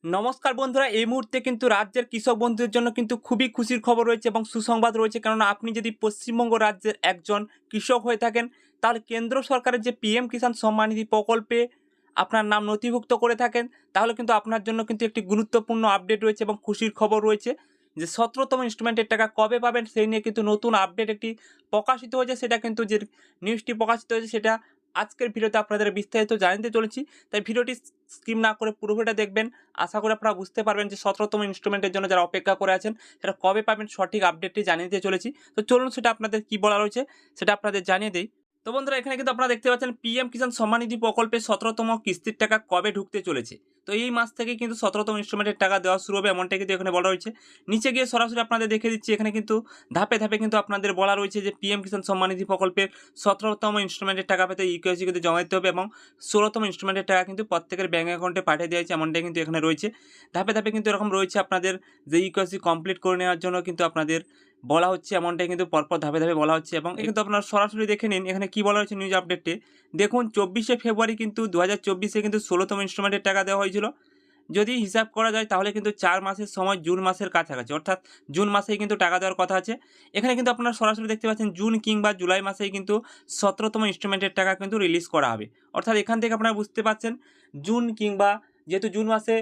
নমস্কার বন্ধুরা, এই মুহূর্তে কিন্তু রাজ্যের কৃষক বন্ধুদের জন্য কিন্তু খুবই খুশির খবর রয়েছে এবং সুসংবাদ রয়েছে। কেননা আপনি যদি পশ্চিমবঙ্গ রাজ্যের একজন কৃষক হয়ে থাকেন, তাহলে কেন্দ্র সরকারের যে পিএম কিষাণ সম্মান নিধি প্রকল্পে আপনার নাম নথিভুক্ত করে থাকেন, তাহলে কিন্তু আপনার জন্য কিন্তু একটি গুরুত্বপূর্ণ আপডেট রয়েছে এবং খুশির খবর রয়েছে যে ১৭তম ইনস্টলমেন্টের টাকা কবে পাবেন সেই নিয়ে কিন্তু নতুন আপডেট একটি প্রকাশিত হয়েছে। সেটা কিন্তু যে নিউজটি প্রকাশিত হয়েছে সেটা আজকের ভিডিওতে আপনাদের বিস্তারিত জানাতে চলেছি। তাই ভিডিওটি স্কিপ না করে পুরো ভিডিওটা দেখবেন। আশা করি আপনারা বুঝতে পারবেন যে ১৭তম ইনস্টলমেন্টের জন্য যারা অপেক্ষা করে আছেন সেটা কবে পাবেন, সঠিক আপডেটটি জানিয়ে দিতে চলেছি। তো চলুন সেটা আপনাদের কি বলা রয়েছে সেটা আপনাদের জানিয়ে দেই। তো বন্ধুরা, এখানে কিন্তু আপনারা দেখতে পাচ্ছেন পিএম কিষাণ সম্মান নিধি প্রকল্পের ১৭তম কিস্তির টাকা কবে ঢুকতে চলেছে। তো এই মাস থেকে কিন্তু ১৭তম ইনস্টলমেন্টের টাকা দেওয়া শুরু হবে, এমনটাই কিন্তু এখানে বলা রয়েছে। নিচে গিয়ে সরাসরি আপনাদের দেখিয়ে দিচ্ছি। এখানে কিন্তু ধাপে ধাপে কিন্তু আপনাদের বলা রয়েছে যে পিএম কিষাণ সম্মান নিধি প্রকল্পের ১৭তম ইনস্টলমেন্টের টাকা পেতে ইকেওয়াইসি কিন্তু জমা দিতে হবে এবং ১৬তম ইনস্টলমেন্টের টাকা কিন্তু প্রত্যেকের ব্যাঙ্ক অ্যাকাউন্টে পাঠিয়ে দেওয়া হয়েছে, এমনটাই কিন্তু এখানে রয়েছে। ধাপে ধাপে কিন্তু এরকম রয়েছে আপনাদের যে ইকেওয়াইসি কমপ্লিট করে নেওয়ার জন্য কিন্তু আপনাদের বলা হচ্ছে, এমনটাই কিন্তু পরপর ধাপে ধাপে বলা হচ্ছে। এবং কিন্তু আপনারা সরাসরি দেখে নিন এখানে কি বলা হয়েছে নিউজ আপডেটে। দেখুন ২৪শে ফেব্রুয়ারি কিন্তু ২০২৪-এ কিন্তু ১৬তম ইনস্টলমেন্টের টাকা দেওয়া হয়েছিল। যদি হিসাব করা যায় তাহলে কিন্তু ৪ মাসের সময় জুন মাসের কাছাকাছি, অর্থাৎ জুন মাসেই কিন্তু টাকা দেওয়ার কথা আছে। এখানে কিন্তু আপনারা সরাসরি দেখতে পাচ্ছেন জুন কিংবা জুলাই মাসেই কিন্তু ১৭তম ইনস্টলমেন্টের টাকা কিন্তু রিলিজ করা হবে। অর্থাৎ এখান থেকে আপনারা বুঝতে পারছেন জুন কিংবা, যেহেতু জুন মাসে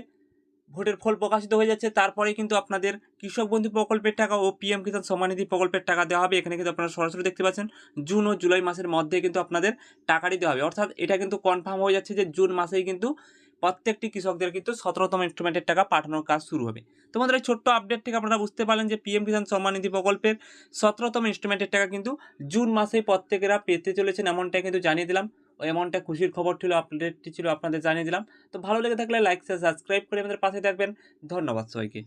ভোটের ফল প্রকাশিত হয়ে যাচ্ছে, তারপরেই কিন্তু আপনাদের কৃষক বন্ধু প্রকল্পের টাকা ও পিএম কিষাণ সম্মান নিধি প্রকল্পের টাকা দেওয়া হবে। এখানে কিন্তু আপনারা সরাসরি দেখতে পাচ্ছেন জুন ও জুলাই মাসের মধ্যে কিন্তু আপনাদের টাকাটি দেওয়া হবে। অর্থাৎ এটা কিন্তু কনফার্ম হয়ে যাচ্ছে যে জুন মাসেই কিন্তু প্রত্যেকটি কৃষকদের কিন্তু ১৭তম ইনস্টলমেন্টের টাকা পাঠানোর কাজ শুরু হবে। তোমাদের এই ছোট্ট আপডেট থেকে আপনারা বুঝতে পারলেন যে পিএম কিষাণ সম্মান নিধি প্রকল্পের ১৭তম ইনস্টলমেন্টের টাকা কিন্তু জুন মাসেই প্রত্যেকেরা পেতে চলেছেন, এমনটাই কিন্তু জানিয়ে দিলাম। ও এমনটা খুশির খবর ছিল, আপডেটটি ছিল আপনাদের জানিয়ে দিলাম। তো ভালো লেগে থাকলে লাইক শেয়ার সাবস্ক্রাইব করে আমাদের পাশে থাকবেন। ধন্যবাদ সবাইকে।